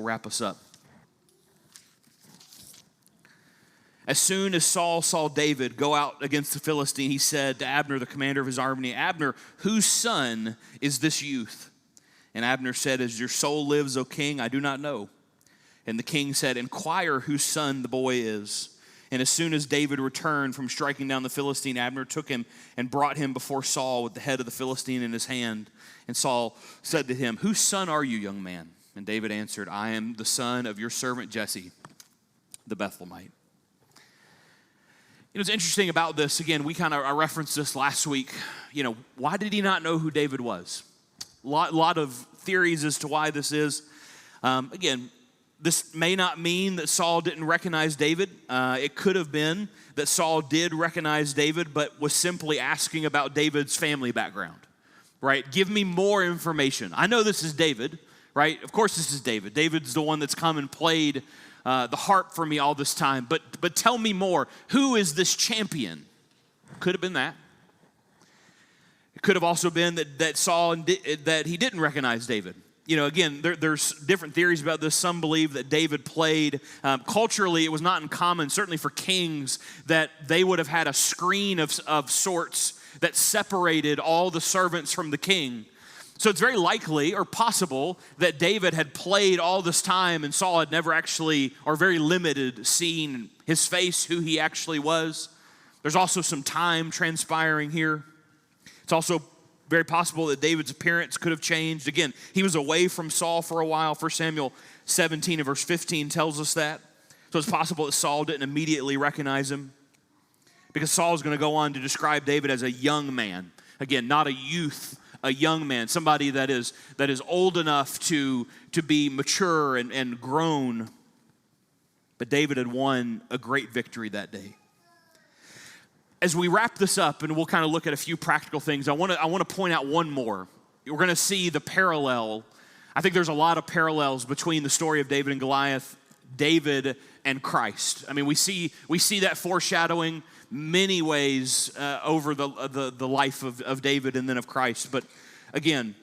Wrap us up. As soon as Saul saw David go out against the Philistine, he said to Abner, the commander of his army, Abner, whose son is this youth? And Abner said, as your soul lives, O king, I do not know. And the king said, inquire whose son the boy is. And as soon as David returned from striking down the Philistine, Abner took him and brought him before Saul with the head of the Philistine in his hand. And Saul said to him, whose son are you, young man? And David answered, I am the son of your servant Jesse, the Bethlehemite. What's interesting about this, again, I referenced this last week. Why did he not know who David was? A lot of theories as to why this is. Again, this may not mean that Saul didn't recognize David. It could have been that Saul did recognize David, but was simply asking about David's family background, right? Give me more information. I know this is David, right? Of course this is David. David's the one that's come and played the harp for me all this time. But tell me more. Who is this champion? Could have been that. It could have also been that Saul, that he didn't recognize David. Again, there's different theories about this. Some believe that David played. Culturally, it was not uncommon, certainly for kings, that they would have had a screen of sorts that separated all the servants from the king. So it's very likely or possible that David had played all this time and Saul had never actually, or very limited, seen his face, who he actually was. There's also some time transpiring here. It's also very possible that David's appearance could have changed. Again, he was away from Saul for a while. 1 Samuel 17 and verse 15 tells us that. So it's possible that Saul didn't immediately recognize him, because Saul is going to go on to describe David as a young man. Again, not a youth, a young man, somebody that is old enough to be mature and grown. But David had won a great victory that day. As we wrap this up, and we'll kind of look at a few practical things, I want to point out one more. We're going to see the parallel. I think there's a lot of parallels between the story of David and Goliath, David and Christ. I mean, we see that foreshadowing many ways over the life of David and then of Christ. But again,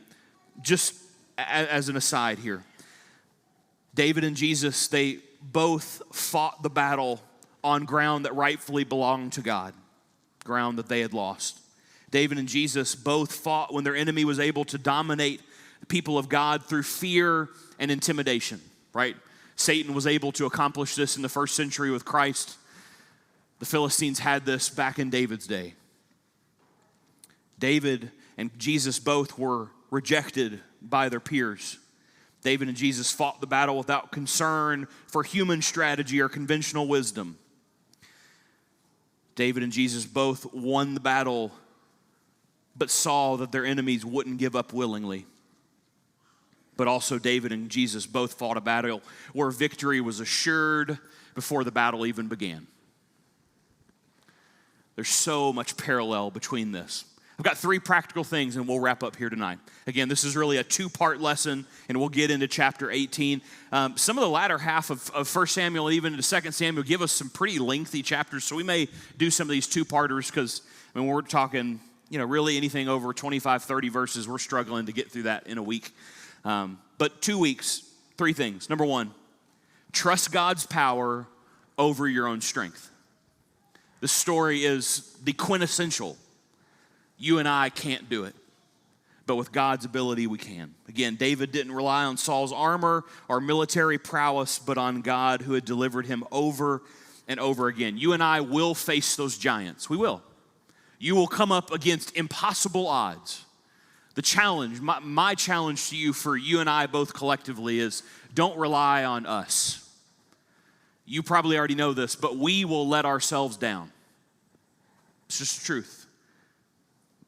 just as an aside here, David and Jesus, they both fought the battle on ground that rightfully belonged to God, ground that they had lost. David and Jesus both fought when their enemy was able to dominate the people of God through fear and intimidation, right? Satan was able to accomplish this in the first century with Christ. The Philistines had this back in David's day. David and Jesus both were rejected by their peers. David and Jesus fought the battle without concern for human strategy or conventional wisdom. David and Jesus both won the battle, but saw that their enemies wouldn't give up willingly. But also David and Jesus both fought a battle where victory was assured before the battle even began. There's so much parallel between this. I've got 3 practical things and we'll wrap up here tonight. Again, this is really a 2-part lesson and we'll get into chapter 18. Some of the latter half of 1 Samuel, even into 2 Samuel, give us some pretty lengthy chapters. So we may do some of these 2-parters because when we're talking, really anything over 25, 30 verses, we're struggling to get through that in a week. But 2 weeks, 3 things. Number 1, trust God's power over your own strength. This story is the quintessential. You and I can't do it, but with God's ability, we can. Again, David didn't rely on Saul's armor or military prowess, but on God who had delivered him over and over again. You and I will face those giants. We will. You will come up against impossible odds. The challenge, my challenge to you for you and I both collectively is don't rely on us. You probably already know this, but we will let ourselves down. It's just the truth.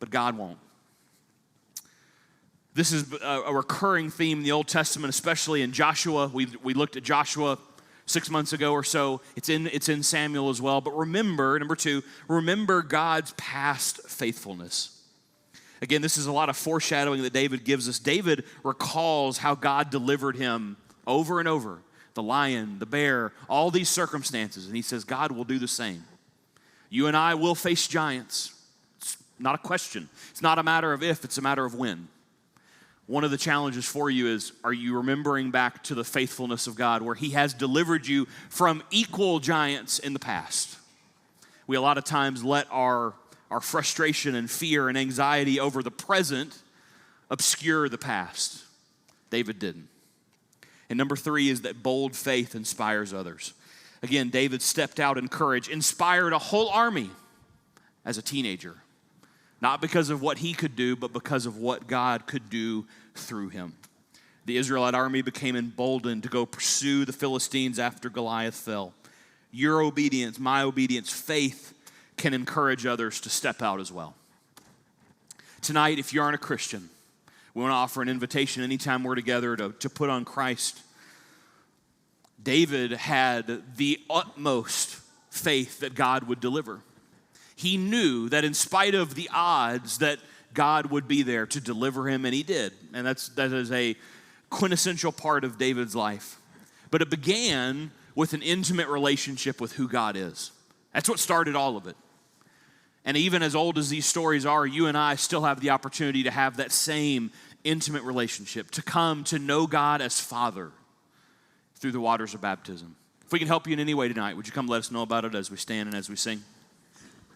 But God won't. This is a recurring theme in the Old Testament, especially in Joshua. We looked at Joshua 6 months ago or so. It's in Samuel as well. But remember, number 2, remember God's past faithfulness. Again, this is a lot of foreshadowing that David gives us. David recalls how God delivered him over and over. The lion, the bear, all these circumstances. And he says, God will do the same. You and I will face giants. It's not a question. It's not a matter of if, it's a matter of when. one of the challenges for you is, are you remembering back to the faithfulness of God where he has delivered you from equal giants in the past? We a lot of times let our frustration and fear and anxiety over the present obscure the past. David didn't. And number 3 is that bold faith inspires others. Again, David stepped out in courage, inspired a whole army as a teenager. Not because of what he could do, but because of what God could do through him. The Israelite army became emboldened to go pursue the Philistines after Goliath fell. Your obedience, my obedience, faith can encourage others to step out as well. Tonight, if you aren't a Christian, we want to offer an invitation anytime we're together to put on Christ. David had the utmost faith that God would deliver. He knew that in spite of the odds that God would be there to deliver him, and he did. And that is a quintessential part of David's life. But it began with an intimate relationship with who God is. That's what started all of it. And even as old as these stories are, you and I still have the opportunity to have that same intimate relationship, to come to know God as Father through the waters of baptism. If we can help you in any way tonight, would you come let us know about it as we stand and as we sing?